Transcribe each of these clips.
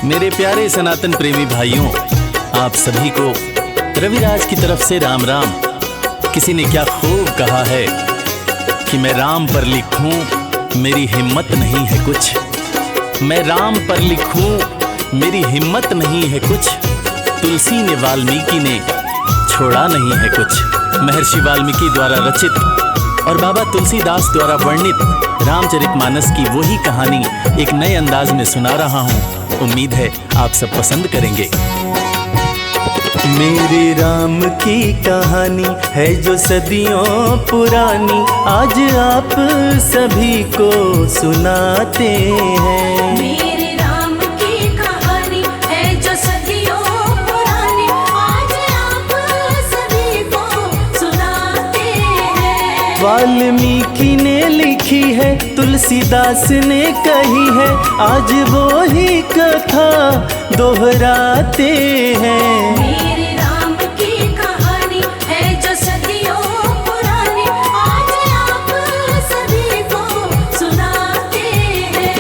मेरे प्यारे सनातन प्रेमी भाइयों, आप सभी को रविराज की तरफ से राम राम। किसी ने क्या खूब कहा है कि मैं राम पर लिखूं, मेरी हिम्मत नहीं है कुछ। मैं राम पर लिखूं, मेरी हिम्मत नहीं है कुछ। तुलसी ने वाल्मीकि ने छोड़ा नहीं है कुछ। महर्षि वाल्मीकि द्वारा रचित और बाबा तुलसीदास द्वारा वर्णित रामचरितमानस की वही कहानी एक नए अंदाज में सुना रहा हूँ। उम्मीद है आप सब पसंद करेंगे। मेरे राम की कहानी है जो सदियों पुरानी, आज आप सभी को सुनाते हैं। मेरे राम की कहानी है जो सदियों पुरानी, आज आप सभी को सुनाते हैं। वाल्मीकि ने लिखी है, तुलसीदास ने कही है, आज वो ही कथा दोहराते हैं। मेरे राम की कहानी है जो सदियों पुरानी, आज आप सभी को सुनाते हैं।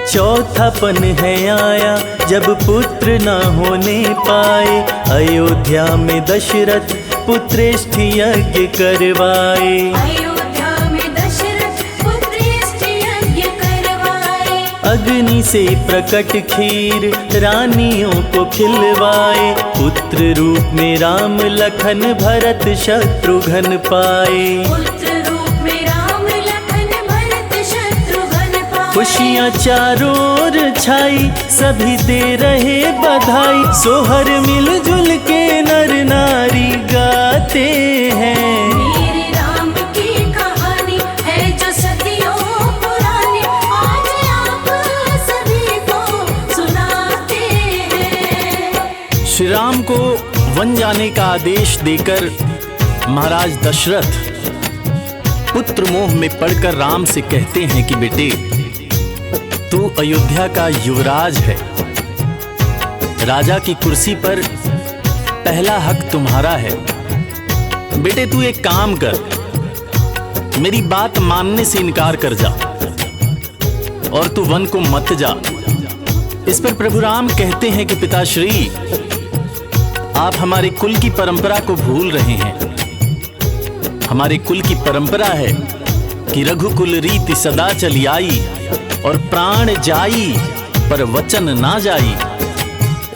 चौथापन है आया जब पुत्र न होने पाए, अयोध्या में दशरथ पुत्रेष्ठ यज्ञ करवाए। अयोध्या में दशरथ पुत्रेष्ठ यज्ञ करवाए। अग्नि से प्रकट खीर रानियों को खिलवाए, पुत्र रूप में राम लखन भरत शत्रुघ्न पाए। पुत्र रूप में राम लखन भरत शत्रुघ्न पाए। खुशियाँ चारों ओर छाई, सभी दे रहे बधाई, सोहर मिलजुल के नर नारी गाते हैं। मेरे राम की कहानी है जो सदियों पुरानी, आज आप सभी को सुनाते हैं। श्री राम को वन जाने का आदेश देकर महाराज दशरथ पुत्र मोह में पड़कर राम से कहते हैं कि बेटे, तू अयोध्या का युवराज है, राजा की कुर्सी पर पहला हक तुम्हारा है। बेटे तू एक काम कर, मेरी बात मानने से इनकार कर जा और तू वन को मत जा। इस पर प्रभु राम कहते हैं कि पिताश्री, आप हमारे कुल की परंपरा को भूल रहे हैं। हमारे कुल की परंपरा है कि रघुकुल रीति सदा चली आई और प्राण जाई पर वचन ना जाई।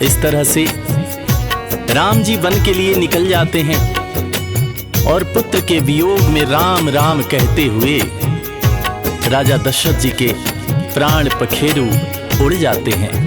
इस तरह से राम जी वन के लिए निकल जाते हैं और पुत्र के वियोग में राम राम कहते हुए राजा दशरथ जी के प्राण पखेरु उड़ जाते हैं।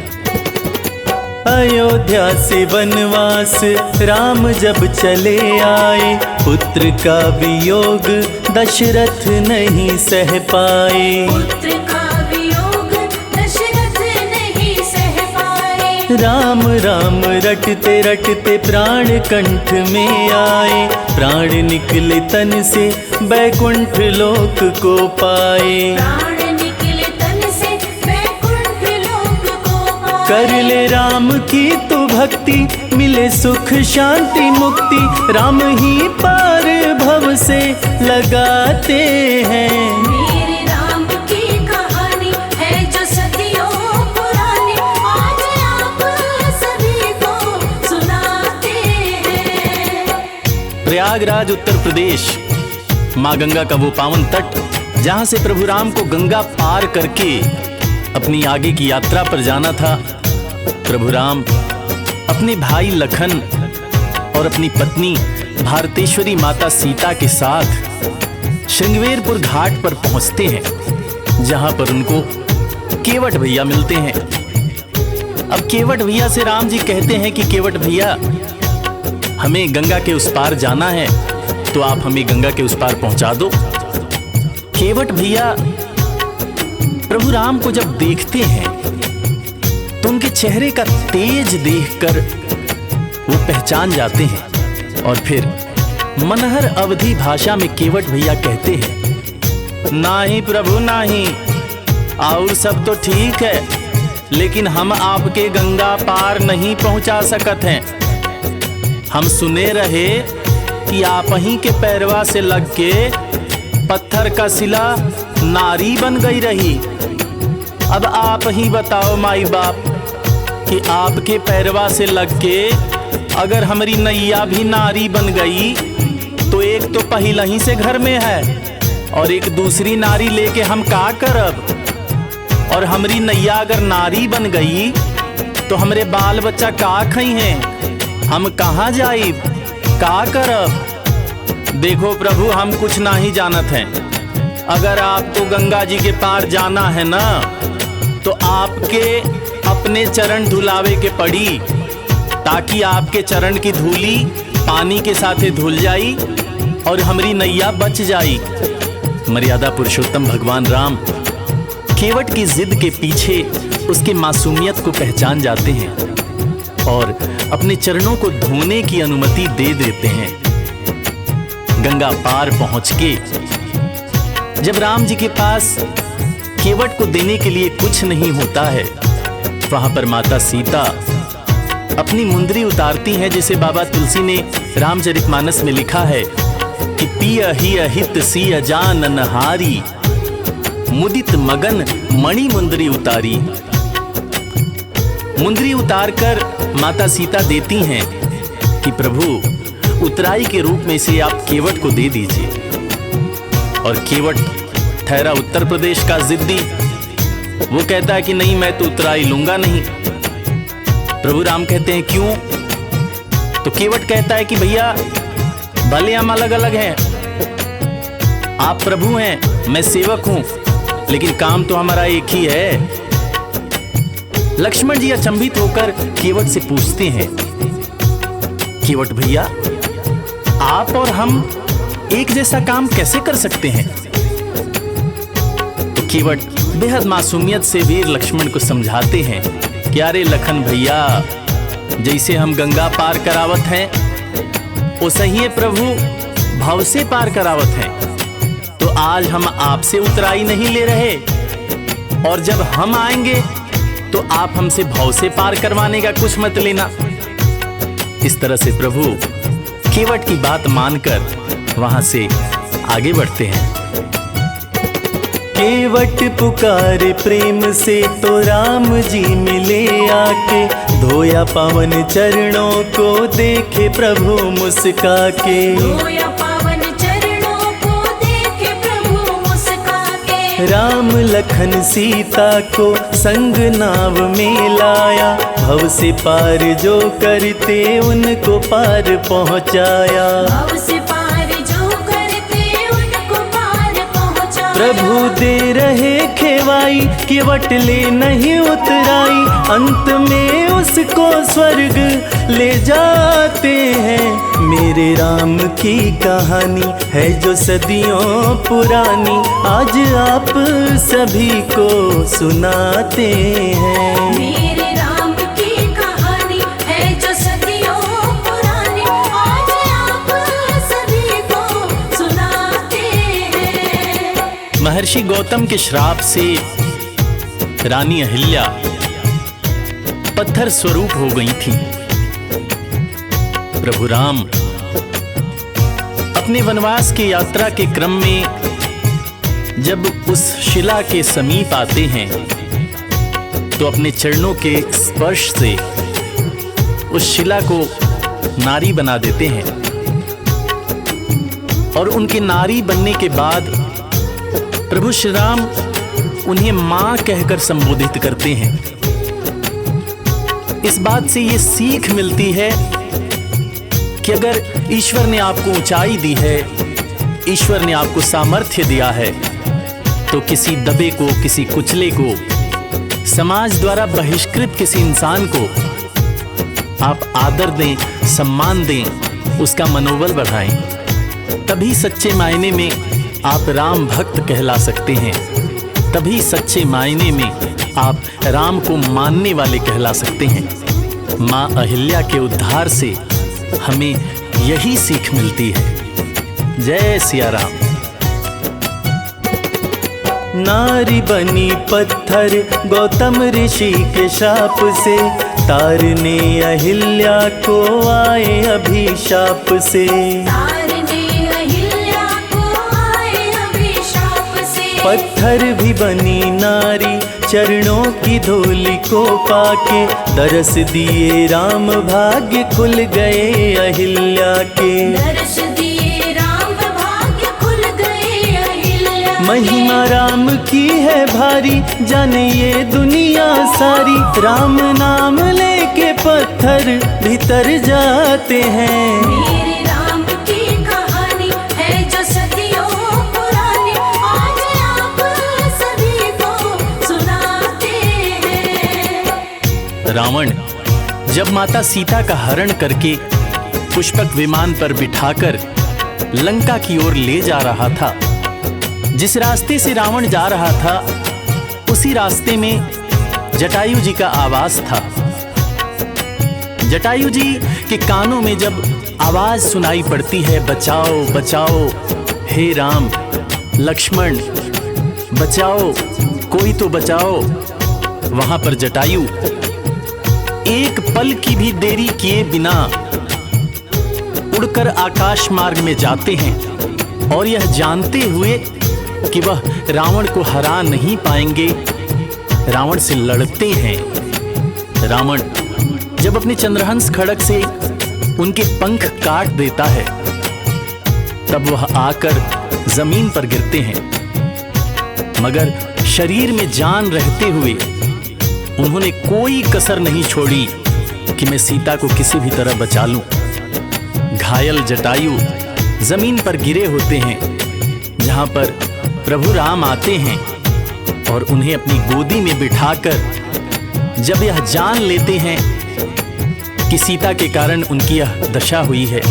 अयोध्या से वनवास राम जब चले आए, पुत्र का वियोग दशरथ नहीं सह पाए। पुत्र का वियोग दशरथ नहीं सह पाए। राम राम रटते रटते प्राण कंठ में आए, प्राण निकले तन से बैकुंठ लोक को पाए। प्राण निकले तन से बैकुंठ लोक को पाए। कर ले राम की तू भक्ति, मिले सुख शांति मुक्ति, राम ही पार भव से लगाते हैं। मेरे राम की कहानी है जो सदियों पुरानी, आज आप सभी को सुनाते हैं। प्रयागराज उत्तर प्रदेश, माँ गंगा का वो पावन तट जहां से प्रभु राम को गंगा पार करके अपनी आगे की यात्रा पर जाना था। प्रभु राम अपने भाई लखन और अपनी पत्नी भारतेश्वरी माता सीता के साथ श्रृंगवेरपुर घाट पर पहुंचते हैं, जहां पर उनको केवट भैया मिलते हैं। अब केवट भैया से राम जी कहते हैं कि केवट भैया, हमें गंगा के उस पार जाना है, तो आप हमें गंगा के उस पार पहुंचा दो। केवट भैया प्रभु राम को जब देखते हैं तो उनके चेहरे का तेज देखकर वो पहचान जाते हैं और फिर मनहर अवधी भाषा में केवट भैया कहते हैं, नाही प्रभु नाही, और सब तो ठीक है, लेकिन हम आपके गंगा पार नहीं पहुंचा सकत हैं। हम सुने रहे कि आप ही के पैरवा से लग के पत्थर का सिला नारी बन गई रही। अब आप ही बताओ माई बाप कि आपके पैरवा से लग के अगर हमारी नैया भी नारी बन गई तो एक तो पहले ही से घर में है और एक दूसरी नारी लेके हम का करब। और हमारी नैया अगर नारी बन गई तो हमरे बाल बच्चा का खई हैं, हम कहाँ जाइब, का करब। देखो प्रभु, हम कुछ ना ही जानत हैं। अगर आपको गंगा जी के पार जाना है ना, तो आपके अपने चरण धुलावे के पड़ी, ताकि आपके चरण की धूली पानी के साथे धुल जाई और हमारी नैया बच जाई। मर्यादा पुरुषोत्तम भगवान राम केवट की जिद के पीछे उसकी मासूमियत को पहचान जाते हैं और अपने चरणों को धोने की अनुमति दे देते हैं। गंगा पार पहुंच के जब राम जी के पास केवट को देने के लिए कुछ नहीं होता है, वहां पर माता सीता अपनी मुंदरी उतारती हैं, जैसे बाबा तुलसी ने रामचरितमानस में लिखा है कि पिय ही हित सिय जानन हारी, मुदित मगन मणि मुंदरी उतारी। मुंदरी उतारकर माता सीता देती हैं कि प्रभु उतराई के रूप में से आप केवट को दे दीजिए। और केवट ठहरा उत्तर प्रदेश का जिद्दी, वो कहता है कि नहीं, मैं तो उतराई लूंगा नहीं। प्रभु राम कहते हैं क्यों? तो केवट कहता है कि भैया भले हम अलग अलग हैं, आप प्रभु हैं, मैं सेवक हूं, लेकिन काम तो हमारा एक ही है। लक्ष्मण जी अचंभित होकर केवट से पूछते हैं, केवट भैया आप और हम एक जैसा काम कैसे कर सकते हैं? तो केवट बेहद मासूमियत से वीर लक्ष्मण को समझाते हैं कि अरे लखन भैया, जैसे हम गंगा पार करावत हैं वो सही है प्रभु भव से पार करावत हैं। तो आज हम आपसे उतराई नहीं ले रहे, और जब हम आएंगे तो आप हमसे भव से पार करवाने का कुछ मत लेना। इस तरह से प्रभु केवट की बात मानकर वहां से आगे बढ़ते हैं। केवट पुकारे प्रेम से तो राम जी मिले आके, धोया पावन चरणों को देखे प्रभु मुस्का के। धोया पावन चरणों को देखे प्रभु मुस्का के। राम लखन सीता को संग नाव में लाया, भव से पार जो करते उनको पार पहुँचाया। भव से पार जो करते उनको पार पहुँचाया। प्रभु दे रहे खेवाई, केवट ले नहीं उतराई, अंत में उसको स्वर्ग ले जाते हैं। मेरे राम की कहानी है जो सदियों पुरानी, आज आप सभी को सुनाते हैं। मेरे राम की कहानी है जो सदियों पुरानी, आज आप सभी को सुनाते हैं। महर्षि गौतम के श्राप से रानी अहिल्या पत्थर स्वरूप हो गई थी। प्रभु राम अपने वनवास की यात्रा के क्रम में जब उस शिला के समीप आते हैं तो अपने चरणों के स्पर्श से उस शिला को नारी बना देते हैं। और उनके नारी बनने के बाद प्रभु श्री राम उन्हें मां कहकर संबोधित करते हैं। इस बात से ये सीख मिलती है कि अगर ईश्वर ने आपको ऊंचाई दी है, ईश्वर ने आपको सामर्थ्य दिया है, तो किसी दबे को, किसी कुचले को, समाज द्वारा बहिष्कृत किसी इंसान को आप आदर दें, सम्मान दें, उसका मनोबल बढ़ाएं। तभी सच्चे मायने में आप राम भक्त कहला सकते हैं, तभी सच्चे मायने में आप राम को मानने वाले कहला सकते हैं। मां अहिल्या के उद्धार से हमें यही सीख मिलती है। जय सिया राम। नारी बनी पत्थर गौतम ऋषि के शाप से, तारने अहिल्या को आए अभिशाप से। तारने अहिल्या को आए अभिशाप से। पत्थर भी बनी नारी चरणों की धूलि को पाके, दरस दिए राम भाग्य खुल गए अहिल्या के। दर्श दिए राम भाग्य खुल गए अहिल्या के। महिमा राम की है भारी, जाने ये दुनिया सारी। राम नाम लेके पत्थर भीतर जाते हैं। मेरे राम की कहानी है जो सदियों पुरानी, आज आप सभी को सुनाते हैं। रावण जब माता सीता का हरण करके पुष्पक विमान पर बिठाकर लंका की ओर ले जा रहा था, जिस रास्ते से रावण जा रहा था उसी रास्ते में जटायु जी का आवाज था। जटायु जी के कानों में जब आवाज सुनाई पड़ती है, बचाओ बचाओ हे राम लक्ष्मण बचाओ, कोई तो बचाओ, वहां पर जटायु एक पल की भी देरी किए बिना उड़कर आकाश मार्ग में जाते हैं और यह जानते हुए कि वह रावण को हरा नहीं पाएंगे, रावण से लड़ते हैं। रावण जब अपने चंद्रहंस खड़ग से उनके पंख काट देता है, तब वह आकर जमीन पर गिरते हैं, मगर शरीर में जान रहते हुए उन्होंने कोई कसर नहीं छोड़ी कि मैं सीता को किसी भी तरह बचा लूं। घायल जटायु जमीन पर गिरे होते हैं, जहां पर प्रभु राम आते हैं और उन्हें अपनी गोदी में बिठाकर जब यह जान लेते हैं कि सीता के कारण उनकी यह दशा हुई है,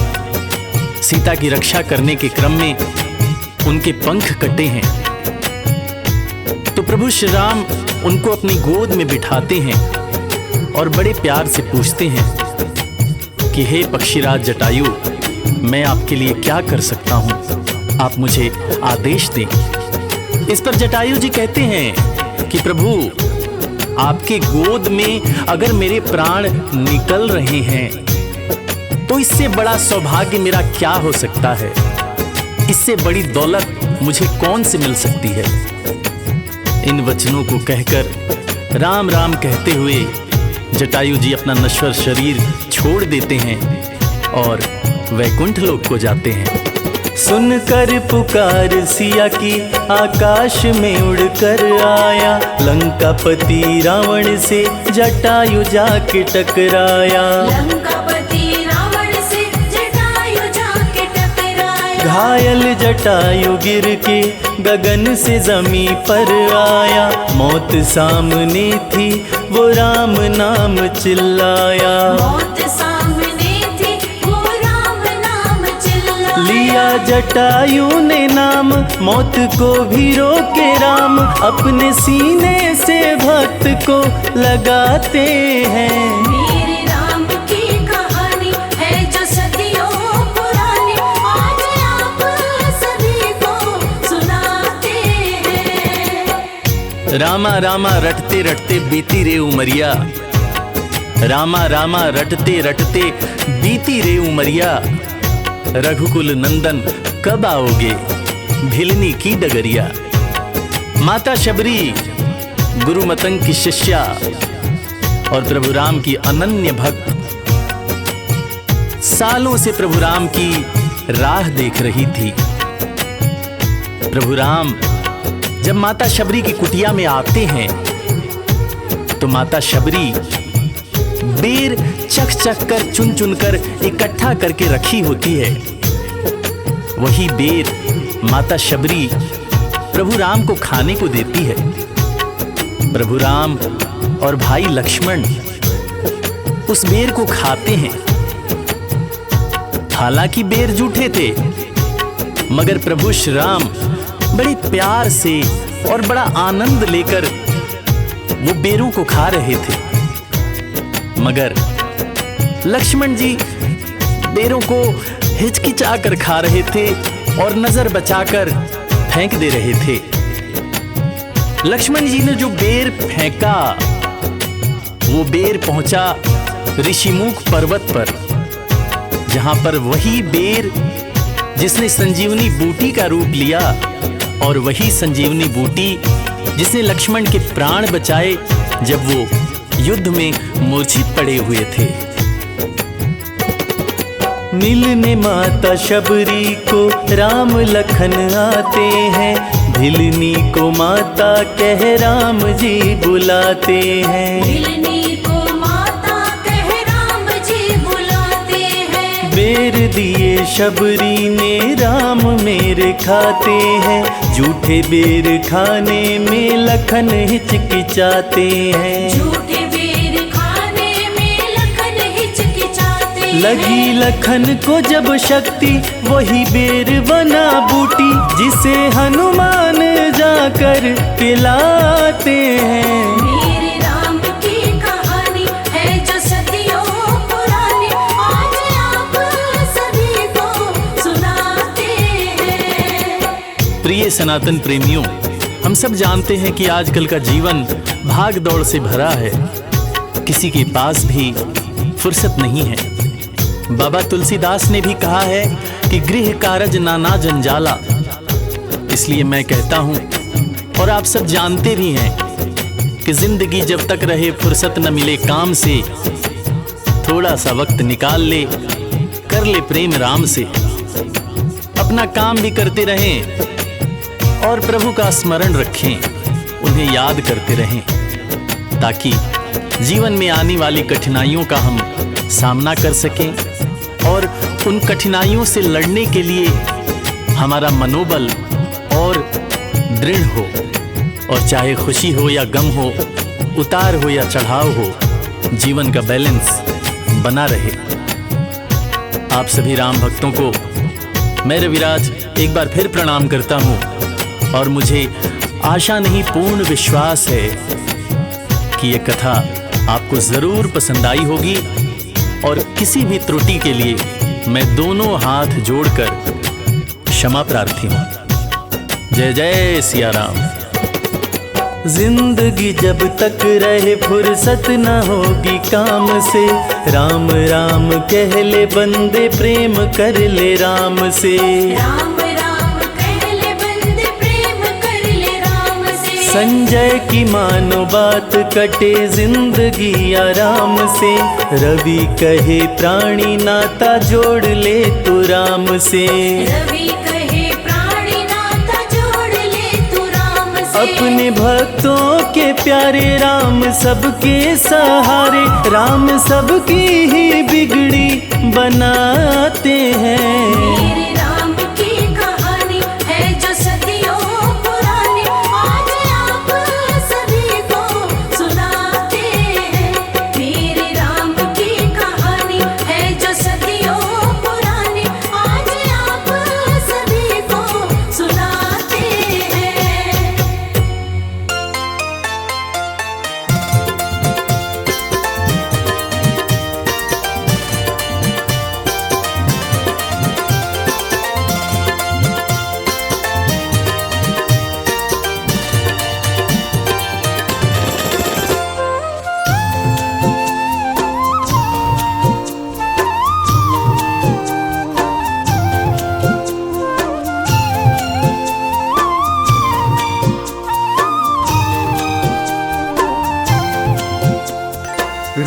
सीता की रक्षा करने के क्रम में उनके पंख कटे हैं, तो प्रभु श्री राम उनको अपनी गोद में बिठाते हैं और बड़े प्यार से पूछते हैं कि हे पक्षीराज जटायु, मैं आपके लिए क्या कर सकता हूं, आप मुझे आदेश दें। इस पर जटायु जी कहते हैं कि प्रभु, आपके गोद में अगर मेरे प्राण निकल रहे हैं तो इससे बड़ा सौभाग्य मेरा क्या हो सकता है, इससे बड़ी दौलत मुझे कौन से मिल सकती है। इन वचनों को कहकर राम राम कहते हुए जटायु जी अपना नश्वर शरीर छोड़ देते हैं और वैकुंठ लोक को जाते हैं। सुनकर पुकार सिया की आकाश में उड़कर आया, लंकापति रावण से जटायु जाके टकराया। लंकापति रावण से जटायु जाके टकराया। घायल जटायु गिर के गगन से जमी पर आया, मौत सामने थी वो राम नाम चिल्लाया। मौत सामने थी वो राम नाम चिल्लाया। लिया जटायु ने नाम, मौत को भी रोके राम, अपने सीने से भक्त को लगाते हैं। मेरे राम की कहानी है जो सदियों पुरानी, आज आप सभी को सुनाते हैं। रामा रामा रटते रटते बीती रे उमरिया, रामा रामा रटते रटते बीती रे उमरिया, रघुकुल नंदन कब आओगे भिलनी की डगरिया। माता शबरी गुरु मतंग की शिष्या और प्रभु राम की अनन्य भक्त सालों से प्रभु राम की राह देख रही थी। प्रभु राम जब माता शबरी की कुटिया में आते हैं तो माता शबरी बेर चख चख कर चुन चुन कर इकट्ठा करके रखी होती है। वही बेर माता शबरी प्रभु राम को खाने को देती है। प्रभु राम और भाई लक्ष्मण उस बेर को खाते हैं। हालांकि बेर जूठे थे, मगर प्रभु श्री राम बड़े प्यार से और बड़ा आनंद लेकर वो बेरों को खा रहे थे। मगर लक्ष्मण जी बेरों को हिचकिचा कर खा रहे थे और नजर बचाकर फेंक दे रहे थे। लक्ष्मण जी ने जो बेर फेंका वो बेर पहुंचा ऋषिमुख पर्वत पर, जहां पर वही बेर जिसने संजीवनी बूटी का रूप लिया और वही संजीवनी बूटी जिसने लक्ष्मण के प्राण बचाए जब वो युद्ध में मूर्छित पड़े हुए थे। मिलने माता शबरी को राम लखन आते हैं, भिलनी को माता कह राम जी बुलाते हैं। मिलनी को माता कह राम जी बुलाते हैं। बेर दिए शबरी ने राम मेरे खाते हैं, झूठे बेर खाने में लखन हिचकिचाते हैं। झूठे बेर खाने में लखन हिचकिचाते हैं। लगी लखन को जब शक्ति वही बेर बना बूटी, जिसे हनुमान जाकर पिलाते हैं। मेरे राम की कहानी है जो सदियों पुरानी, आज आप सभी को सुनाते हैं। प्रिय सनातन प्रेमियों, हम सब जानते हैं कि आजकल का जीवन भाग दौड़ से भरा है, किसी के पास भी फुर्सत नहीं है। बाबा तुलसीदास ने भी कहा है कि गृह कारज नाना जंजाला। इसलिए मैं कहता हूं और आप सब जानते भी हैं कि जिंदगी जब तक रहे फुर्सत न मिले काम से, थोड़ा सा वक्त निकाल ले, कर ले प्रेम राम से। अपना काम भी करते रहें और प्रभु का स्मरण रखें, उन्हें याद करते रहें, ताकि जीवन में आने वाली कठिनाइयों का हम सामना कर सकें और उन कठिनाइयों से लड़ने के लिए हमारा मनोबल और दृढ़ हो। और चाहे खुशी हो या गम हो, उतार हो या चढ़ाव हो, जीवन का बैलेंस बना रहे। आप सभी राम भक्तों को मैं रविराज एक बार फिर प्रणाम करता हूं और मुझे आशा नहीं पूर्ण विश्वास है कि ये कथा आपको जरूर पसंद आई होगी। और किसी भी त्रुटि के लिए मैं दोनों हाथ जोड़कर क्षमा प्रार्थी हूं। जय जय सिया राम। जिंदगी जब तक रहे फुर्सत न होगी काम से, राम राम कह ले बंदे प्रेम कर ले राम से। राम राम कह ले बंदे प्रेम कर ले राम से। संजय की मानो बात कटे जिंदगी आराम से, रवि कहे प्राणी नाता जोड़ ले तू राम से। रवि कहे प्राणी नाता जोड़ ले तू राम से। अपने भक्तों के प्यारे राम सबके सहारे, राम सबकी ही बिगड़ी बनाते हैं। मेरे राम की कहानी है जो सदियों पुरानी, आज आप सभी को सुनाते हैं। मेरे राम की कहानी है जो सदियों पुरानी, आज आप सभी को सुनाते हैं।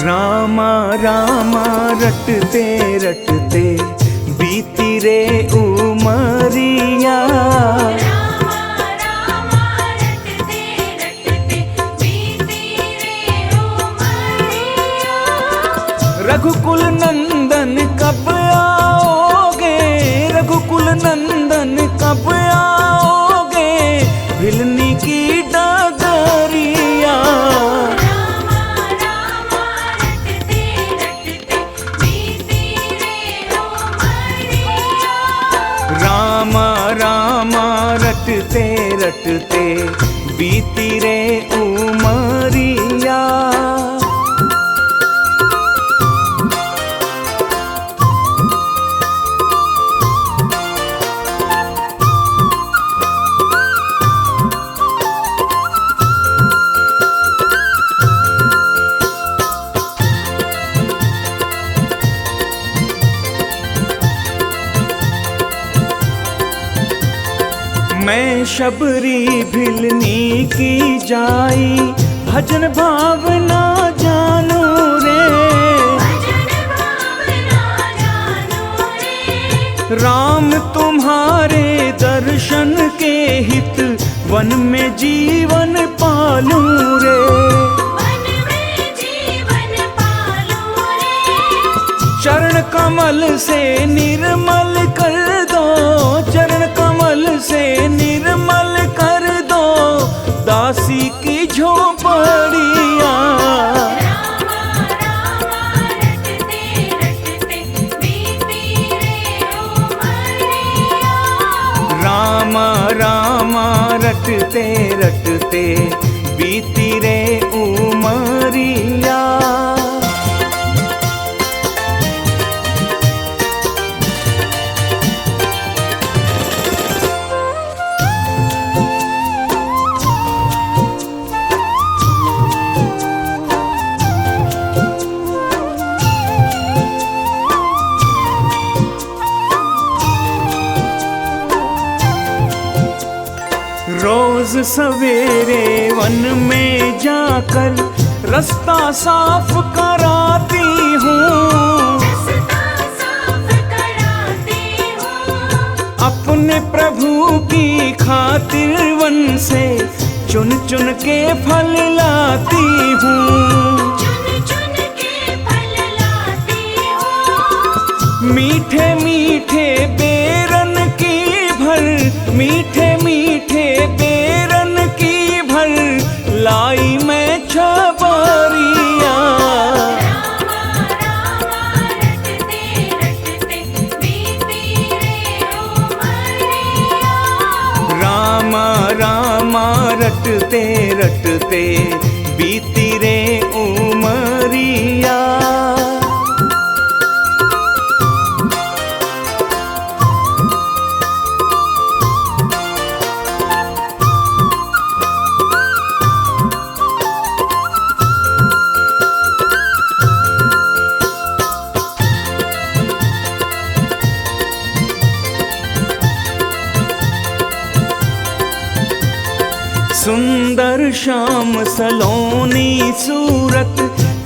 रामा रामा रटते रटते बीती रे उमरिया। रामा रामा रटते रटते बीती रे उमरिया। रघुकुल नंदन कब आओगे, रघुकुल नंदन कब आओगे, भिलनी की डगरिया। रामा रामा रटते रटते बीती रे उमरिया। मैं शबरी भिलनी की जाई, भजन भावना जानू रे। राम तुम्हारे दर्शन के हित, वन में जीवन पालू रे। चरण कमल से निर्मल कर दो, चरण कमल से निर्मल कर दो, दासी की झोपड़िया। रामा रामा रटते रटते बीती रे उमरिया। रोज सवेरे वन में जाकर रास्ता साफ कराती हूँ, अपने प्रभु की खातिर वन से चुन चुन के फल लाती हूँ। मीठे मीठे बेरन की भर, मीठे मीठे बेरन की भर, लाई मैं छबरिया। रामा रामा रटते रटते बीती रे उमरिया। सुंदर श्याम सलोनी सूरत,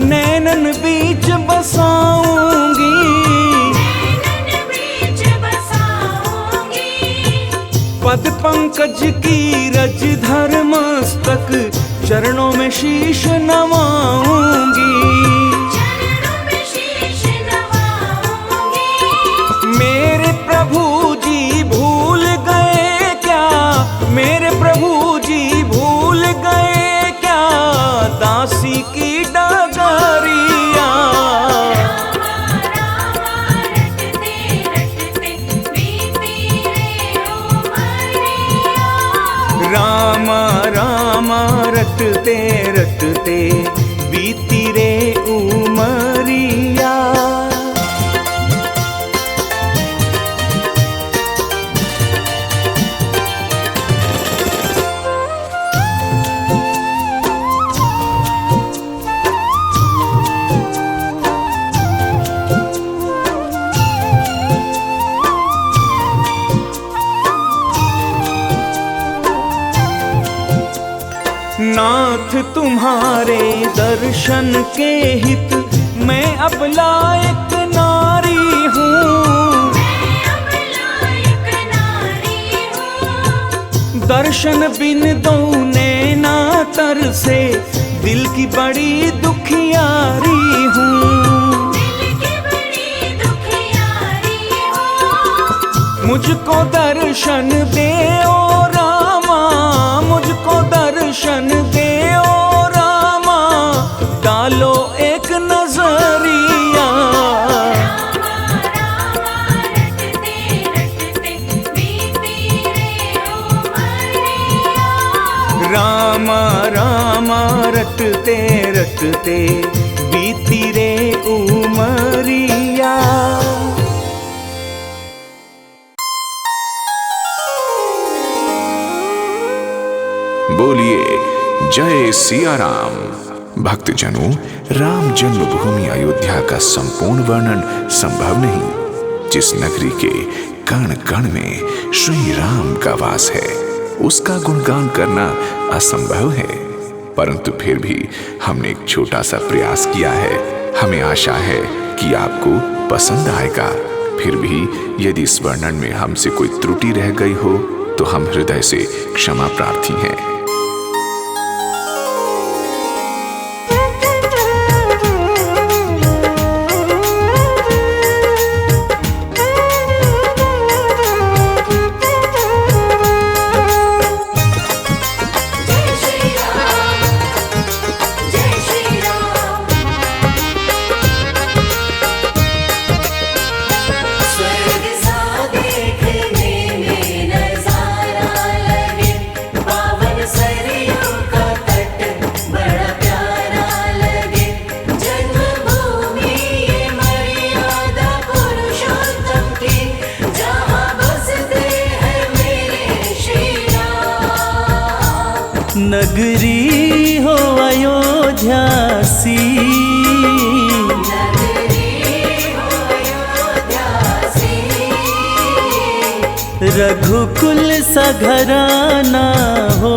नैनन बीच बसाऊंगी। पद पंकज की रज धर मस्तक, चरणों में शीश नवाऊंगी। मेरे प्रभु जी भूल गए क्या, मेरे प्रभु जी भूल गए क्या, दासी की डगरिया। रामा रामा रटते रटते बीती रे उमरिया। नाथ तुम्हारे दर्शन के हित, मैं अब लायक नारी हूँ। दर्शन बिन दो नैना तर से, दिल की बड़ी दुखियारी हूँ। मुझको दर्शन दे ओ रामा, मुझको दर्शन दे ओ रामा, डालो एक नजरिया। रामा रामा रटते रटते बीती रे उमरिया। बोलिए जय सिया राम। भक्तजनों, राम जन्मभूमि अयोध्या का संपूर्ण वर्णन संभव नहीं, जिस नगरी के कण कण में श्री राम का वास है। उसका गुणगान करना असंभव है, परंतु फिर भी हमने एक छोटा सा प्रयास किया है। हमें आशा है कि आपको पसंद आएगा। फिर भी यदि इस वर्णन में हमसे कोई त्रुटि रह गई हो तो हम हृदय से क्षमा प्रार्थी हैं। नगरी हो अयोध्या सी, रघुकुल सा घराना हो,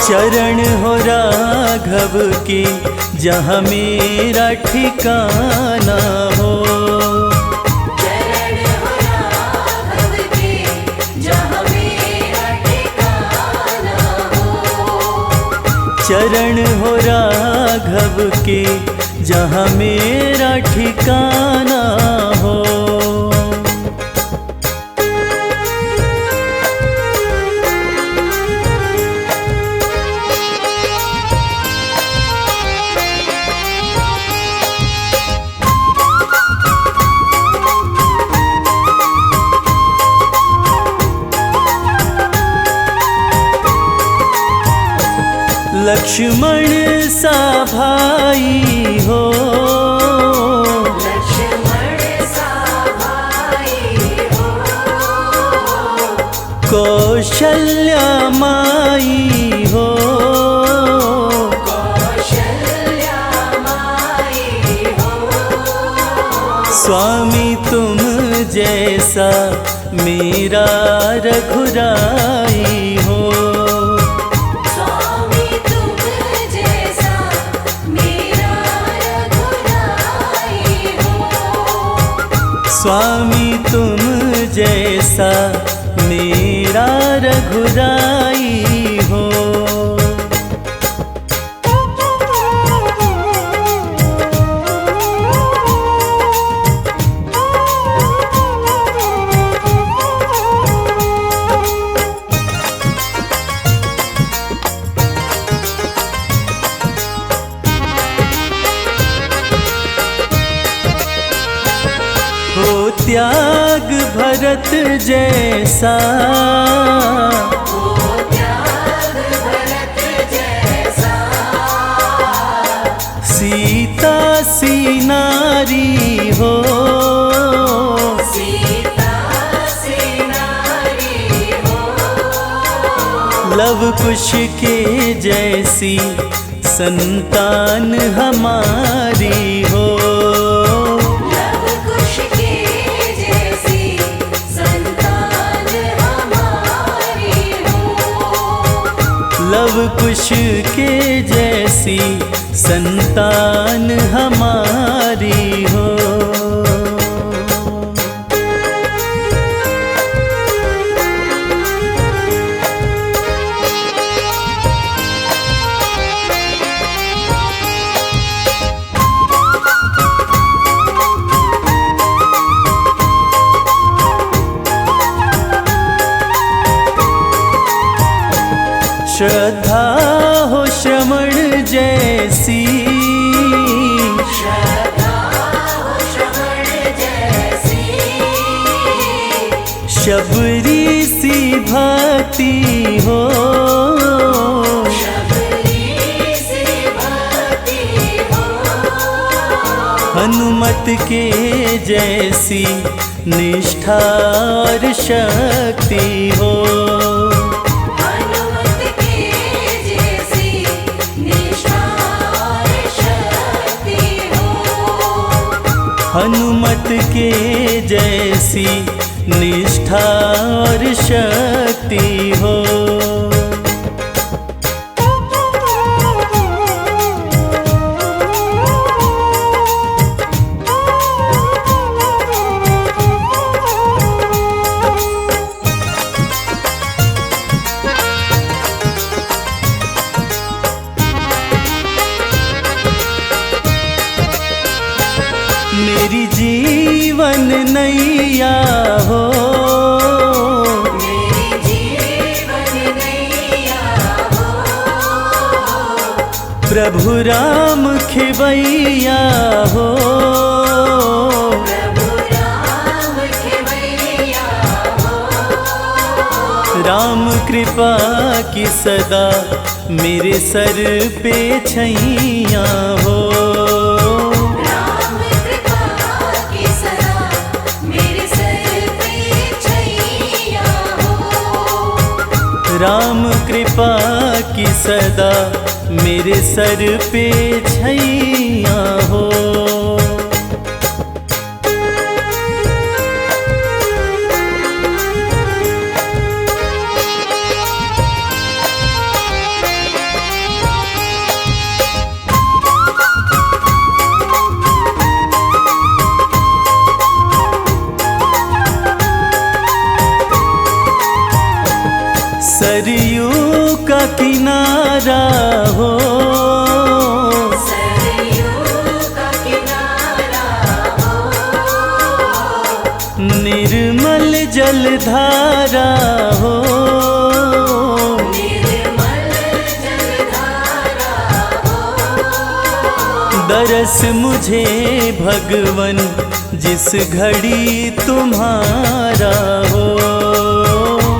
चरण हो राघव के जहाँ मेरा ठिकाना हो। चरण हो राघव के जहाँ मेरा ठिकाना हो। लक्ष्मण सा भाई हो, लक्ष्मण सा भाई हो, कौशल्या माई हो, कौशल्या माई हो, स्वामी तुम जैसा मेरा रघुराई हो। स्वामी तुम जैसा मेरा रघुराई हो। हो त्याग भरत जैसा, हो त्याग भरत जैसा, सीता सी नारी हो, सीता सी नारी हो, लव कुश के जैसी संतान हमारी हो। लव कुश के जैसी संतान हमारी हो। श्रद्धा हो श्रवण जैसी, श्रद्धा हो श्रवण जैसी, शबरी सी भक्ति हो, शबरी सी भक्ति हो, हनुमत के जैसी निष्ठा और शक्ति हो। हनुमत के जैसी निष्ठा और शक्ति हो। मेरी जीवन नैया हो, मेरी जीवन नैया हो, प्रभु राम खेवैया हो। प्रभु राम खेवैया हो, राम कृपा की सदा मेरे सर पे छैया हो। राम कृपा की सदा मेरे सर पे छैया हो। राम कृपा की सदा मेरे सर पे छैया हो। सरयू का किनारा हो, सरयू का किनारा हो, निर्मल जलधारा हो। निर्मल जलधारा हो। दरस मुझे भगवन जिस घड़ी तुम्हारा हो।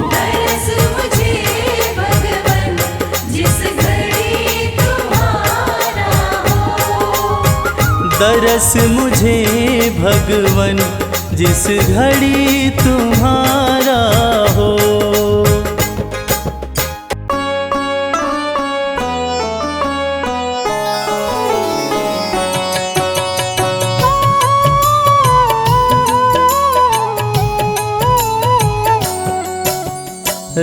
दरस मुझे भगवन जिस घड़ी तुम्हारा हो। दरस मुझे भगवन जिस घड़ी तुम्हारा हो।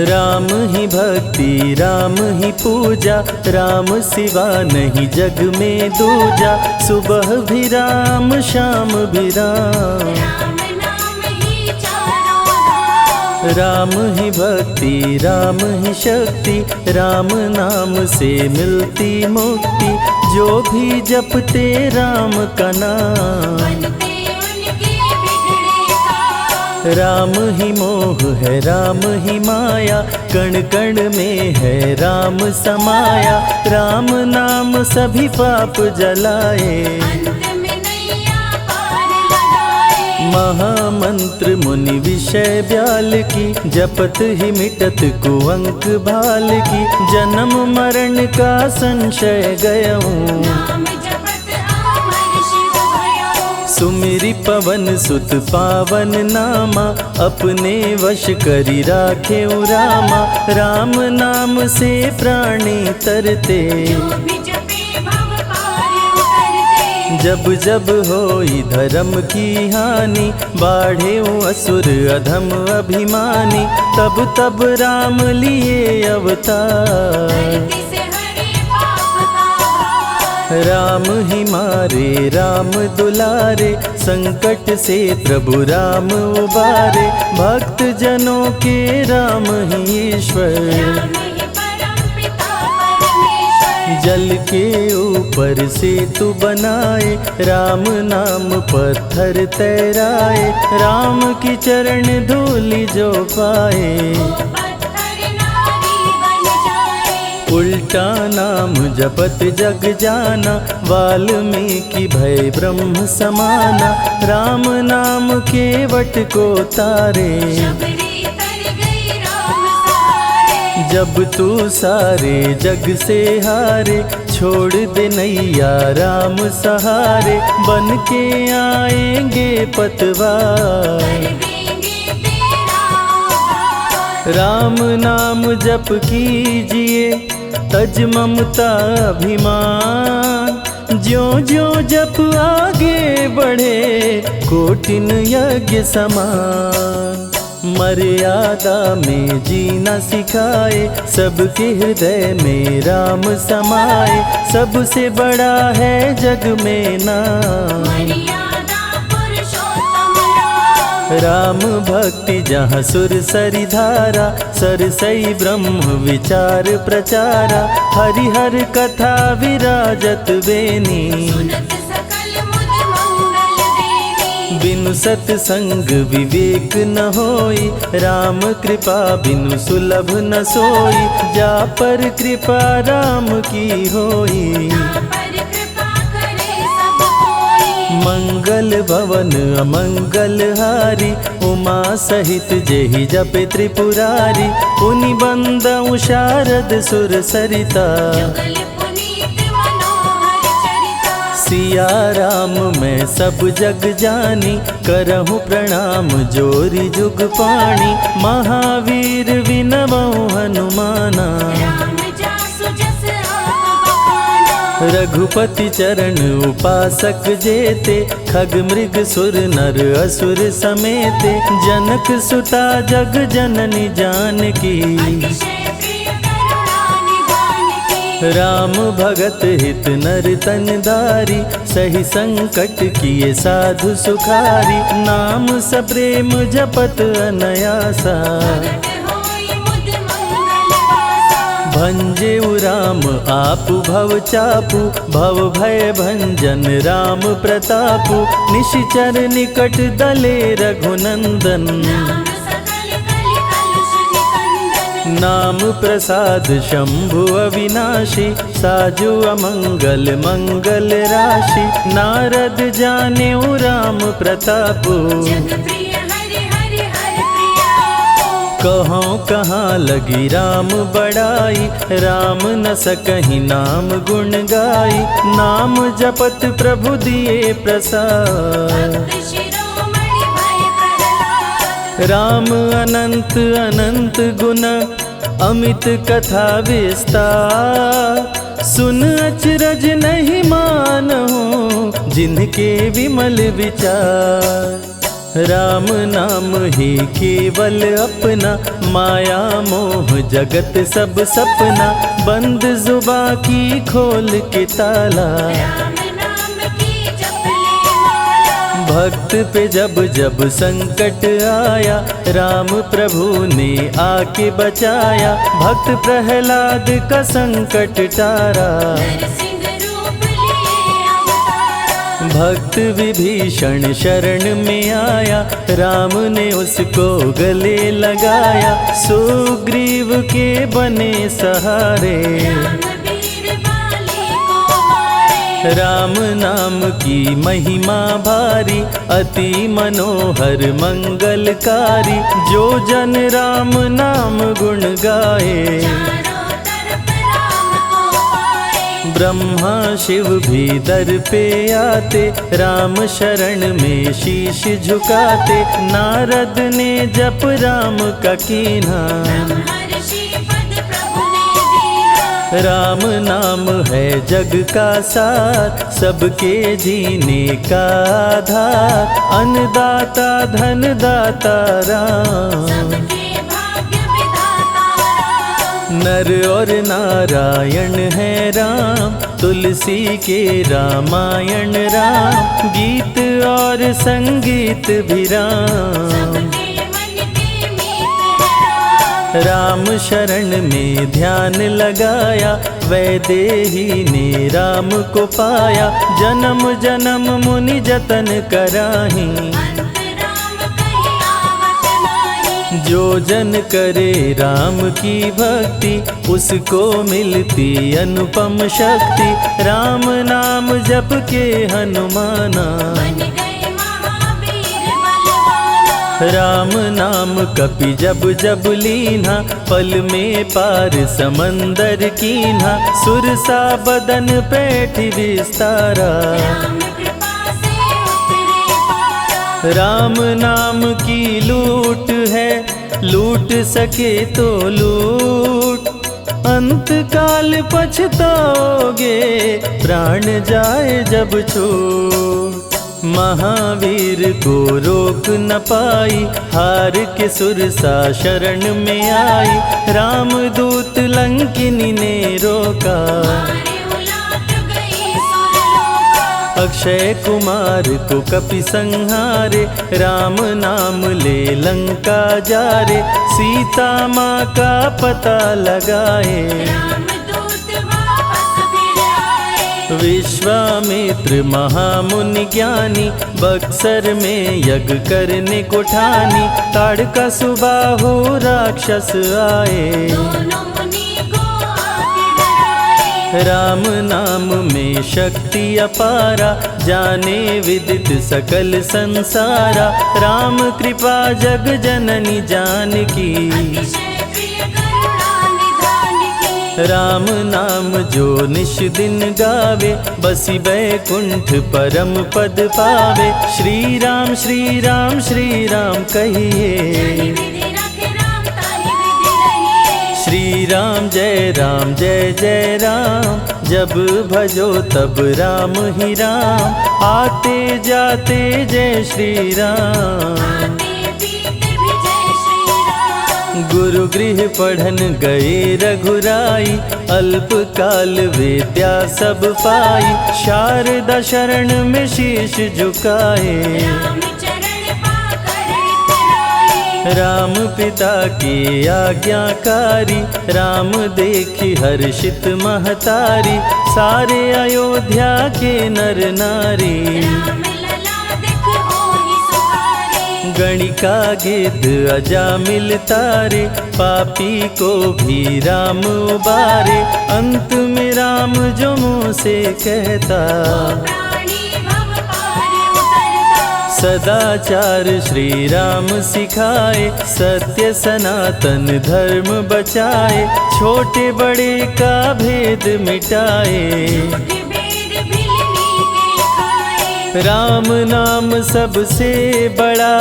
राम ही भक्ति राम ही पूजा, राम सिवा नहीं जग में दूजा। सुबह भी राम शाम भी राम, राम नाम ही चारों धाम। राम ही भक्ति राम ही शक्ति, राम नाम से मिलती मुक्ति। जो भी जपते राम का नाम, बनते उनके बिगड़े काम। राम ही मोह है राम ही माया, कण कण में है राम समाया। राम नाम सभी पाप जलाए, अंत में नैया पार लगाए। महामंत्र मुनि विषय ब्याल की, जपत ही मिटत कुअंक भाल की। जन्म मरण का संशय गयऊं, नाम जपत अमर शिव भयऊं। सुमिरि पवन सुत पावन नामा, अपने वश करी राखे रामा। राम नाम से प्राणी तरते, जो भी जपे भव पार उतरते। जब जब होई धर्म की हानि, बाढ़े असुर अधम अभिमानी। तब तब राम लिए अवतार, धरती से हरे पाप का भार। राम ही मारे राम दुलारे, संकट से प्रभु राम उबारे। भक्त जनों के राम ही ईश्वर, राम ही परम पिता परमेश्वर। जल के ऊपर सेतु बनाए, राम नाम पत्थर तैराए। राम की चरण धूलि जो पाए, वो पत्थर नारी बन जाए। उल्टा नाम जपत जग जाना, वाल्मीकि भय ब्रह्म समाना। राम नाम के वट को तारे, शबरी तर गई राम सहारे। जब तू सारे जग से हारे, छोड़ दे नैया राम सहारे। बन के आएंगे पतवार, कर देंगे तेरा उद्धार। राम नाम जप कीजिए तज ममता अभिमान। ज्यों ज्यों जप आगे बढ़े कोटिन यज्ञ समान। मर्यादा में जीना सिखाए सबके हृदय में राम समाए। सबसे बड़ा है जग में नाम मर्यादा पुरुषोत्तम राम। राम भक्ति जहाँ सुर सरि धारा सरसई ब्रह्म विचार प्रचारा। हरिहर कथा विराजत बेनी सुनत सकल मुद मंगल देनी। बिनु सत्संग विवेक न होई। राम कृपा बिनु सुलभ न सोई। जा पर कृपा राम की होई। पर कृपा करे सब कोई। मंगल भवन अमंगल हारी उमा सहित जेहि जपे त्रिपुरारी। पुनि बंदउ शारद सुर सरिता जुगल पुनीत मनोहर चरिता। सिया राम मैं सब जग जानी। करहु प्रणाम जोरी जुग पाणी। महावीर विनवउ हनुमाना। राम जासु जस आप बखाना। रघुपति चरण उपासक जेते। खग मृग सुर नर असुर समेते। जनक सुता जग जननी जानकी। अतिशय प्रिय करुणा निधान की। राम भगत हित नर तन दारी। सही संकट किए साधु सुखारी। नाम सप्रेम जपत अनयासा। भगत होई मुद मंगल वासा। भंजेउ राम आपु भव चापु। भव भय भंजन राम प्रतापु। निशिचर निकट दले रघुनंदन। नाम सकल कलि कलुष निकंदन। नाम प्रसाद शंभु अविनाशी। साजु अमंगल मंगल राशि। नारद जानेउ राम प्रतापु। जग प्रिय हरि हरि हर प्रिया। कहाँ कहाँ लगी राम बड़ाई। राम न सकहि नाम गुण गाई। नाम जपत प्रभु दिए प्रसाद। भक्त शिरोमणि भय प्रहलाद। राम अनंत अनंत गुण अमित कथा विस्तार। सुन अचरज नहीं मानहु जिनके विमल विचार। राम नाम ही केवल अपना। माया मोह जगत सब सपना। बंद जुबा की खोल के ताला। राम नाम की जप ले माला। भक्त पे जब जब संकट आया। राम प्रभु ने आके बचाया। भक्त प्रहलाद का संकट टारा। नरसिंह रूप लिए अवतारा। भक्त विभीषण शरण में आया। राम ने उसको गले लगाया। सुग्रीव के बने सहारे। राम वीर बाली को मारे। राम नाम की महिमा भारी। अति मनोहर मंगलकारी। जो जन राम नाम गुण गाए। चारों तरफ राम को पाए। ब्रह्मा शिव भी दर पे आते। राम शरण में शीश झुकाते। नारद ने जप राम का कीन्हा। ब्रह्मर्षि पद प्रभु ने दीना। राम नाम है जग का सार। सबके जीने का आधार। अन्नदाता धनदाता राम। सबके भाग्य विधाता राम। नर और नारायण है राम। तुलसी के रामायण राम। गीत और संगीत भी राम। सबके मन के मीत है राम। राम शरण में ध्यान लगाया। वैदेही ने राम को पाया। जन्म जन्म मुनि जतन कराही। अंत राम कहीं आवत नाही। जो जन करे राम की भक्ति। उसको मिलती अनुपम शक्ति। राम नाम जप के हनुमाना। बन गए महावीर बलवाना। राम नाम कपि जब जब लीन्हा। पल में पार समंदर कीन्हा। सुरसा बदन पैठ विस्तारा। राम कृपा से उतरे पारा। राम नाम की लूट है। लूट सके तो लूट। अंत काल पछताओगे, प्राण जाए जब छोड़। महावीर को रोक न पाई, हार के सुरसा शरण में आई। रामदूत लंकिनी ने रोका, मारे उलाट गई सुरलोका। अक्षय कुमार को कपि संहारे। राम नाम ले लंका जा रे, सीता माँ का पता लगाए। रामदूत वापस फिर आए। विश्वामित्र महामुनि ज्ञानी, बक्सर में यज्ञ करने को ठानी। ताड़का सुबाहु राक्षस आए, दोनों मुनि को आके डराए। राम नाम में शक्ति अपारा, जाने विदित सकल संसारा। राम कृपा जग जननी जानकी, अतिशय प्रिय करुणा निधान की। राम नाम जो निश दिन गावे, बसी बैकुंठ परम पद पावे। श्री राम श्री राम श्री राम जाहि कहिए, विधि रखे राम ताहि विधि रहिए। श्री राम जय जय राम। जब भजो तब राम ही राम, आते जाते जय श्री राम। आते पीते भी जय श्री राम। गुरु गृह पढ़न गए रघुराई, अल्प काल विद्या सब पाई। शारदा शरण में शीश झुकाए, राम चरण पाकर इतराए। राम पिता की आज्ञाकारी। राम देखी हर्षित महतारी, सारे अयोध्या के नर नारी। राम लला दिख होहि सुखारे। गणिका गिद्ध अजामिल तारे, पापी को भी राम उबारे। अंत में राम जो मुँह से कहता, प्राणी भव पार उतरता। सदाचार श्री राम सिखाए। सत्य सनातन धर्म बचाए, छोटे बड़े का भेद मिटाए। झूठ भेद भिलनी के खाए। राम नाम सबसे बड़ा,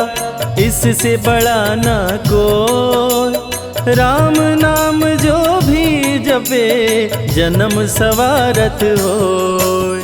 इससे बड़ा ना कोई। राम नाम जो भी जपे, जन्म सवारत होय।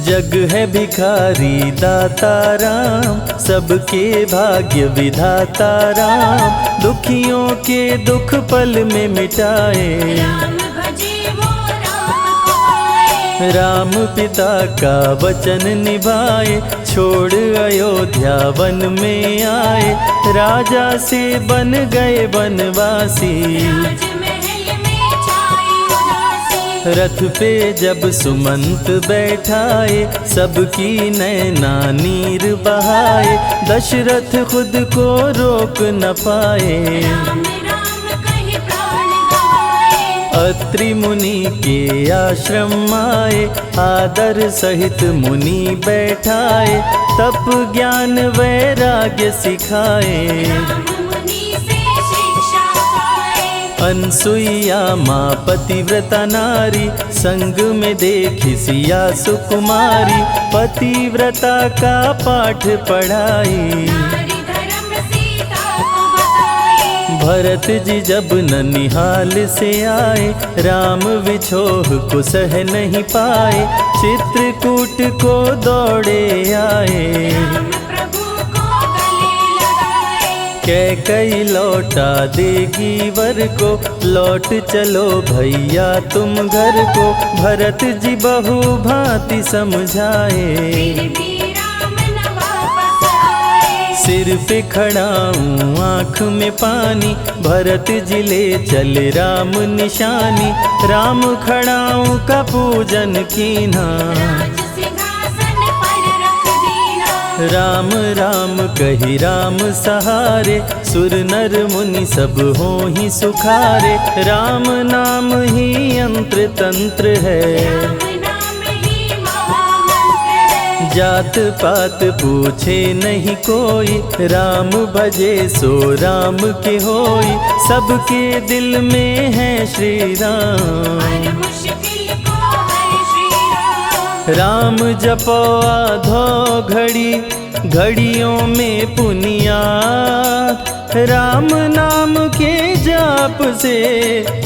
जग है भिखारी दाता राम, सबके भाग्य विधाता राम। दुखियों के दुख पल में मिटाए, राम भजे वो राम को पाए। राम पिता का वचन निभाए। छोड़ अयोध्या वन में आए, राजा से बन गए वनवासी। राजमहल में छाई उदासी। रथ पे जब सुमंत बैठाए, सबकी नैना नीर बहाए। दशरथ खुद को रोक न पाए, राम राम कहि प्राण गवाए। अत्रि मुनि के आश्रम आए, आदर सहित मुनि बैठाए। तप ज्ञान वैराग्य सिखाए, राम मुनि से शिक्षा पाए। अनसुईया माँ पतिव्रता नारी, संग में देखी सिया सुकुमारी। पतिव्रता का पाठ पढ़ाई, नारी धर्म सीता को बताए। भरत जी जब ननिहाल से आए, राम विछोह को सह नहीं पाए। चित्रकूट को दौड़े आए, राम प्रभु को गले लगाए। कैकई लौटा देगी वर को, लौट चलो भैया तुम घर को। भरत जी बहु भांति समझाए, फिर भी राम न वापस आए। सिर पे खड़ाऊं आँख में पानी, भरत जी ले चले राम निशानी। राम खड़ाऊं का पूजन कीना, राज सिंहासन पर रख दीना। राम राम कही राम सहारे। सुर नर मुनि सब हो ही सुखारे, राम नाम ही यंत्र तंत्र है। राम नाम ही महामंत्र है। जात पात पूछे नहीं कोई, राम भजे सो राम के होई। सबके दिल में है श्री राम, हर मुश्किल को हर श्री राम। राम जपो आधो घड़ी, घड़ियों में पुनिया। राम नाम के जाप से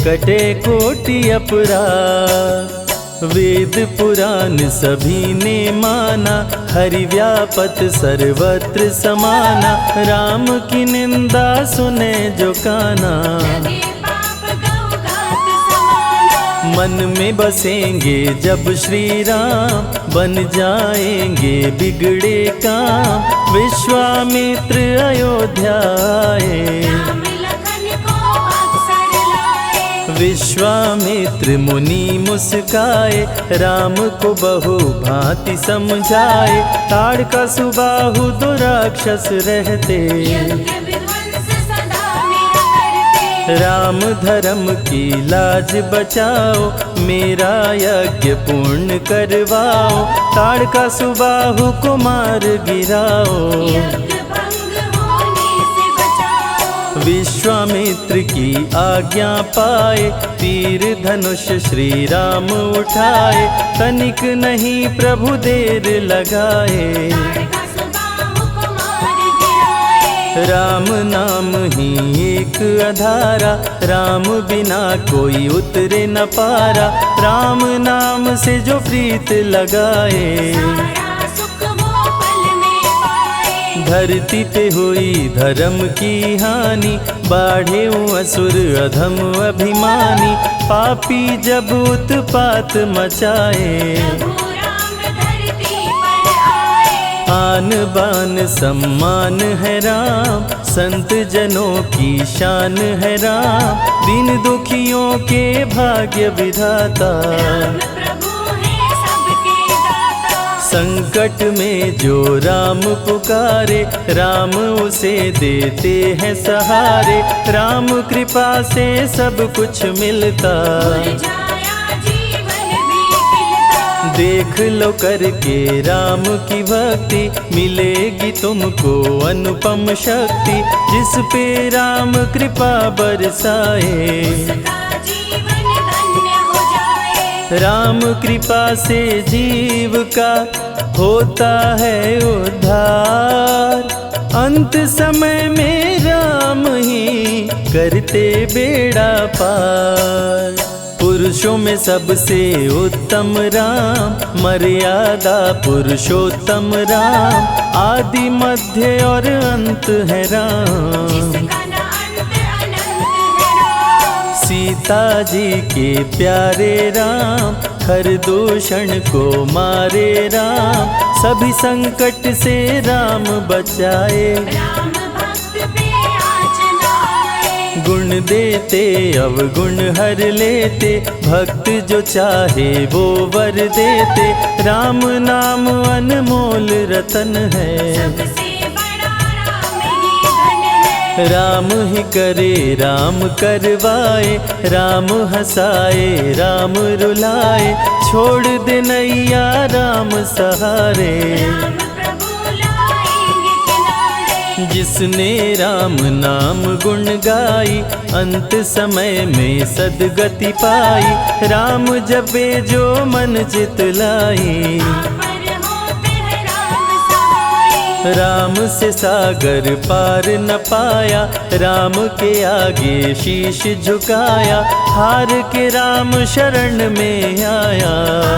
कटे कोटि अपराध। वेद पुराण सभी ने माना, हरि व्यापत सर्वत्र समाना। राम की निंदा सुने जो काना, लगे पाप गौ घात समाना। मन में बसेंगे जब श्री राम, बन जाएंगे बिगड़े काम। विश्वामित्र अयोध्या आए, राम लखन को अवसर लाए। विश्वामित्र मुनि मुस्काए, राम को बहु भांति समझाए। ताड़का सुबाहु दो राक्षस रहते, यज्ञ विध्वंस सदा मेरा करते। राम धर्म की लाज बचाओ, मेरा यज्ञ पूर्ण करवाओ। ताड़का सुबाहु को मार गिराओ, यज्ञ भंग होने से बचाओ। विश्वामित्र की आज्ञा पाए, तीर धनुष श्री राम उठाए। तनिक नहीं प्रभु देर लगाए, ताड़का सुबाहु को मार गिराए। राम नाम ही एक आधारा, राम बिना कोई उतरे न पारा। राम नाम से जो प्रीत लगाए, सारा सुख वो पल में पाए। धरती पे हुई धर्म की हानि, बाढ़े असुर अधम अभिमानी। पापी जब उत्पात मचाए, प्रभु राम धरती पर आए। आन बान सम्मान है राम, संत जनों की शान है राम। दीन दुखियों के भाग्य विधाता, राम प्रभु है सबके दाता। संकट में जो राम पुकारे, राम उसे देते हैं सहारे। राम कृपा से सब कुछ मिलता, मुरझाया जीवन भी खिलता। देख लो करके राम की भक्ति, मिलेगी तुमको अनुपम शक्ति। जिस पे राम कृपा बरसाए, उसका जीवन धन्य हो जाए। राम कृपा से जीव का होता है उद्धार। अंत समय में राम ही करते बेड़ा पार। पुरुषों में सबसे उत्तम राम, मर्यादा पुरुषोत्तम राम। आदि मध्य और अंत है राम, जिसका न अंत अनंत है राम। सीता जी के प्यारे राम, हर दूषण को मारे राम। सभी संकट से राम बचाए, राम भक्त पे आँच न आए। गुण देते अवगुण हर लेते। भक्त जो चाहे वो वर देते। राम नाम अनमोल रतन है, सबसे बड़ा राम ही धन है। राम ही करे राम करवाए। राम हंसाए राम रुलाए, छोड़ दे नैया राम सहारे। राम प्रभु लाएंगे किनारे। जिसने राम नाम गुण गाई, अंत समय में सदगति पाई। राम जपे जो मन चित लाई, पर होते हैं राम सहाय। राम से सागर पार न पाया। राम के आगे शीश झुकाया, हार के राम शरण में आया।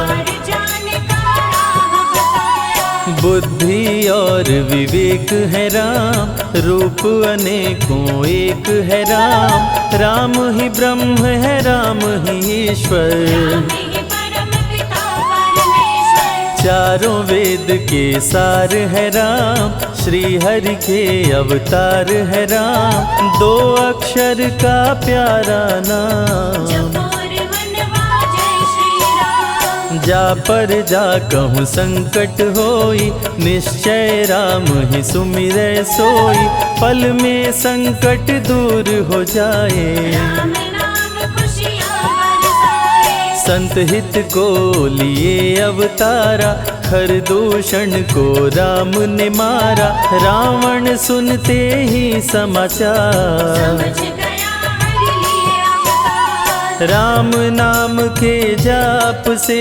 हर जाने का राह बताया। बुद्धि और विवेक है राम, रूप अनेकों एक है राम। राम ही ब्रह्म है राम ही ईश्वर, राम ही परम पिता परमेश्वर। चारों वेद के सार है राम। श्री हरि के अवतार है राम। दो अक्षर का प्यारा नाम, जपोर मनवा जय श्री राम। जा पर जा कहूँ संकट होई। निश्चय राम ही सुमिरै सोई, पल में संकट दूर हो जाए। राम नाम खुशियाँ बरसाए। संत हित को लिए अवतारा, हर दूषण को राम ने मारा। रावण सुनते ही समाचार, समझ गया हरि लिए अवतार। राम नाम के जाप से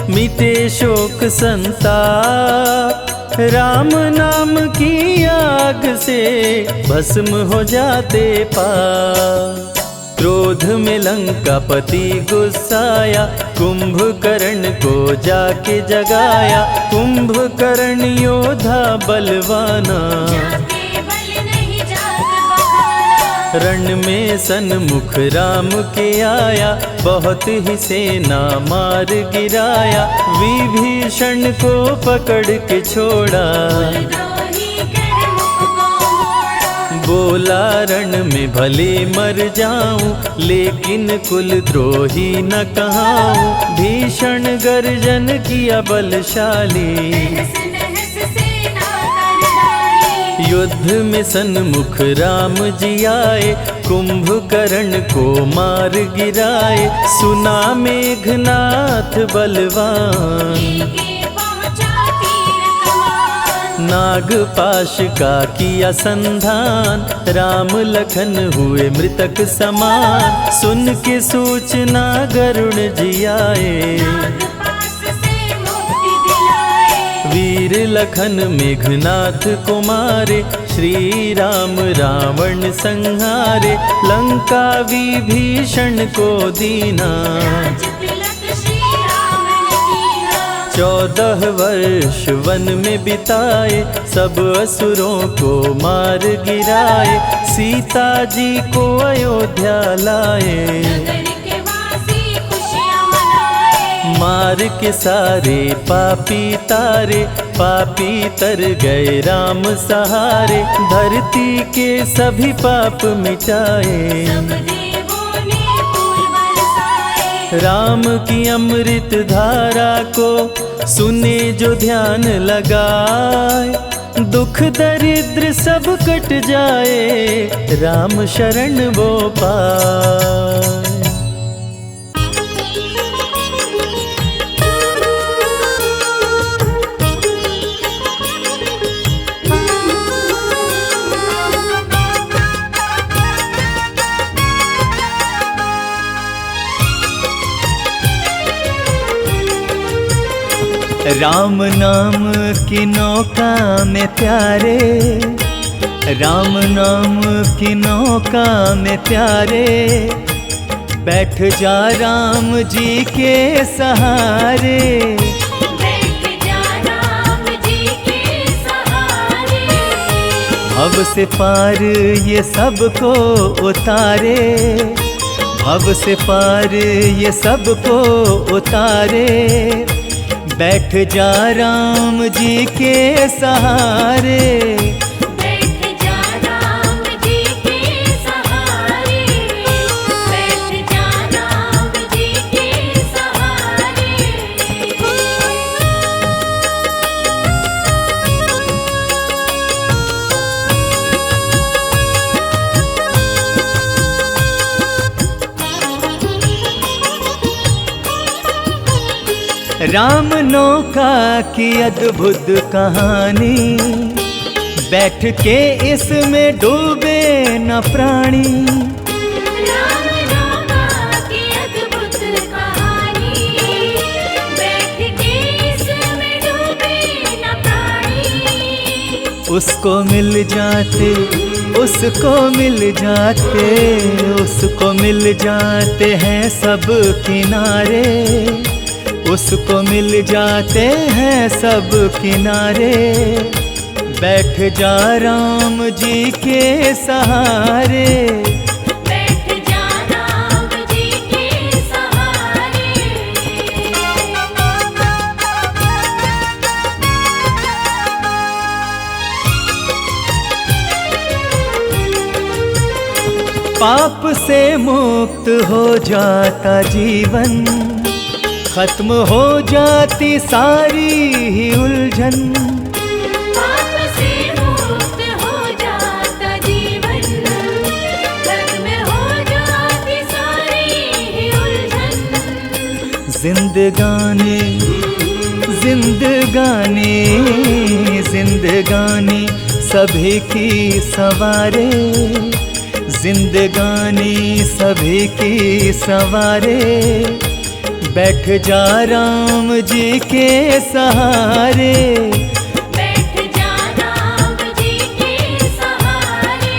मिटे शोक संताप। राम नाम की आग से भस्म हो जाते पाप। क्रोध में लंकापति गुस्साया, कुंभकर्ण को जाके जगाया। कुंभकर्ण योद्धा बलवाना, जाके बल नहीं जाग बहाना। रण में सन्मुख राम के आया, बहुत ही सेना मार गिराया। विभीषण को पकड़ के छोड़ा, द्रोही कर मुख को मोड़ा। बोला रण में भले मर जाऊं, लेकिन कुल द्रोही न कहाऊं। भीषण गर्जन किया बलशाली, तहस नहस सेना कर डाली। युद्ध में सन्मुख राम जी आए, कुंभकर्ण को मार गिराए। सुना मेघनाथ बलवान, लेके पहुंचा तीर कमान। नागपाश का किया संधान, राम लखन हुए मृतक समान। सुन के सूचना गरुण जी आए, नागपाश से मुक्ति दिलाए। वीर लखन मेघनाथ को मारे। श्री राम रावण संहारे, लंका विभीषण को दीना। राज तिलक श्री राम ने कीना। 14 वर्ष वन में बिताए, सब असुरों को मार गिराए। सीता जी को अयोध्या लाए, नगर के वासी खुशियां मनाए। मार के सारे पापी तारे। पापी तर गए राम सहारे, धरती के सभी पाप मिटाए। सब देवों ने फूल बरसाए। राम की अमृत धारा को सुने जो ध्यान लगाए। दुख दरिद्र सब कट जाए, राम शरण वो पाए। राम नाम की नौका में प्यारे, राम नाम की नौका में प्यारे। बैठ जा राम जी के सहारे, बैठ जा राम जी के सहारे। भव से पार ये सबको उतारे, भव से पार ये सबको उतारे। बैठ जा राम जी के सहारे, बैठ जा राम जी के सहारे। बैठ जा राम जी के सहारे। राम नौका की अद्भुत कहानी। बैठ के इसमें डूबे न प्राणी। राम नौका की अद्भुत कहानी। बैठ के इसमें डूबे न प्राणी। उसको मिल जाते, उसको मिल जाते, उसको मिल जाते हैं सब किनारे। उसको मिल जाते हैं सब किनारे। बैठ जा राम जी के सहारे, बैठ जा राम जी के सहारे। पाप से मुक्त हो जाता जीवन, खत्म हो जाती सारी ही उलझन। पाप से मुक्त हो जाता जीवन, खत्म हो जाती सारी ही उलझन। जिंदगानी जिंदगानी जिंदगानी सभी की सवारे। जिंदगानी सभी की सवारे। बैठ जा राम जी के सहारे, बैठ जा राम जी के सहारे।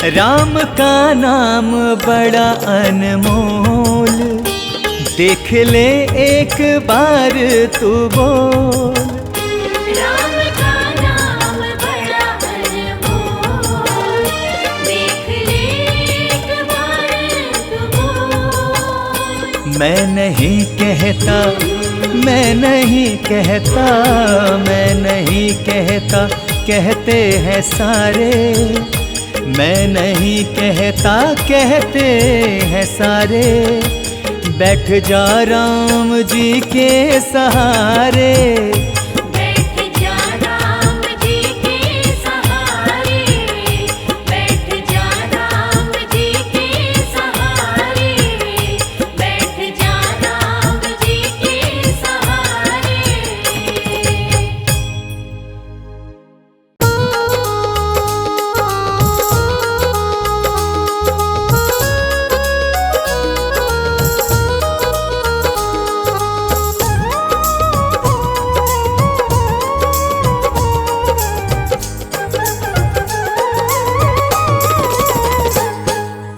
राम का नाम बड़ा अनमोल, देख ले एक बार तू बोल। राम का नाम बड़ा अनमोल, देख ले एक बार तू बोल। मैं नहीं कहता, मैं नहीं कहता, मैं नहीं कहता, कहते हैं सारे। मैं नहीं कहता, कहते हैं सारे। बैठ जा राम जी के सहारे। बैठ जा राम जी के सहारे, बैठ जा राम जी के सहारे, बैठ जा राम जी के सहारे।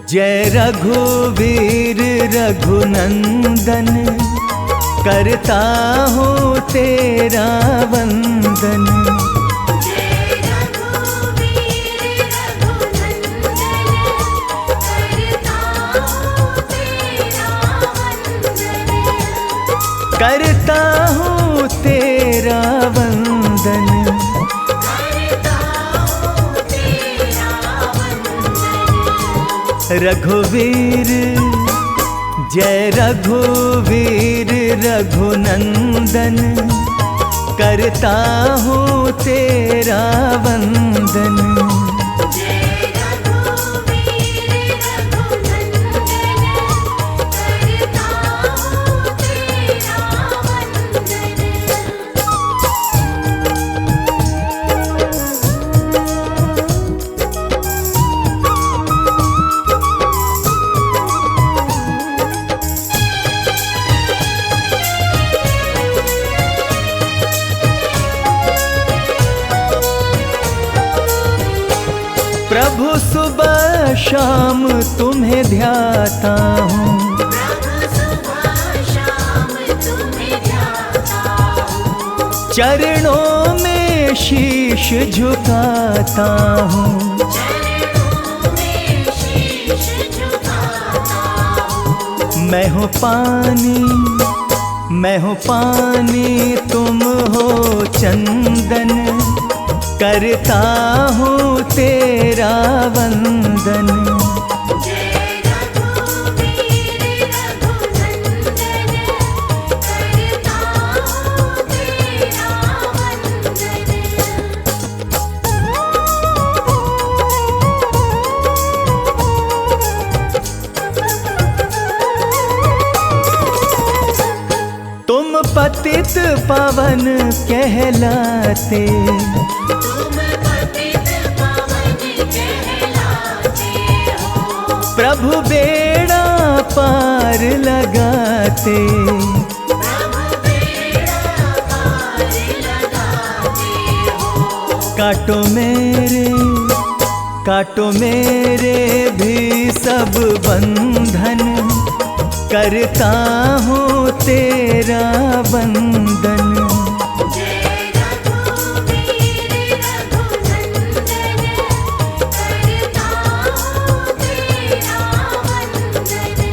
जय रघुवीर रघुनंदन, करता हूँ तेरा वंदन। जय रघुवीर रघुनंदन, करता हूँ तेरा वंदन। करता हूँ तेरा वंदन। करता हूँ तेरा वंदन। रघुवीर जय रघुवीर रघुनंदन, करता हूँ तेरा वंदन। जय रघुवीर रघुनंदन, करता हूँ तेरा वंदन। प्रभु सुबह शाम तुम्हें ध्याता हूँ। प्रभु सुबह शाम तुम्हें ध्याता हूँ। चरणों में शीश झुकाता हूँ। चरणों में शीश झुकाता हूँ। मैं हूँ पानी, मैं हूँ पानी, तुम हो चंदन। करता हूँ तेरा वंदन। जय रघुवीर रघुनंदन, करता हूँ तेरा वंदन। तुम पतित पावन कहलाते, तुम पतित पावन कहलाते हो। प्रभु बेड़ा पार लगाते। प्रभु बेड़ा पार लगाते हो। काटो मेरे भी सब बंधन। करता हूँ तेरा वंदन। जय रघुवीर रघुनंदन, करता हूँ तेरा वंदन।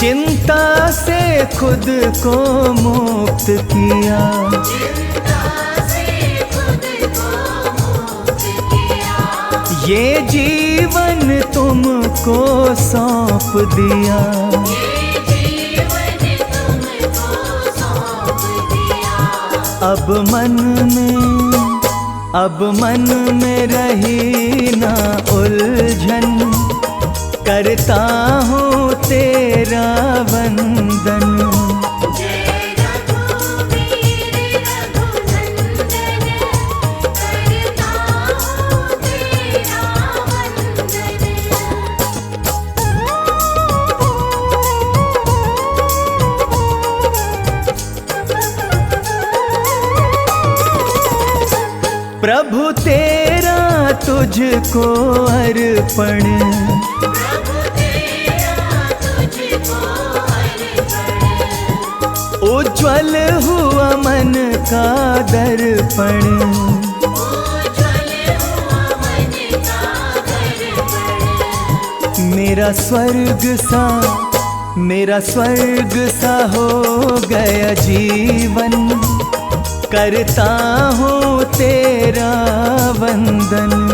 चिंता से खुद को मुक्त किया। चिंता से खुद को मुक्त किया। ये जीवन तुमको सौंप दिया। ये जीवन तुमको सौंप दिया। अब मन में रही ना उलझन। करता हूँ तेरा वंदन। जय रघुवीर रघुनंदन, प्रभु तेरा तुझको अर्पण, उज्ज्वल हुआ मन का दर्पण। मेरा स्वर्ग सा हो गया जीवन, करता हूँ तेरा वंदन।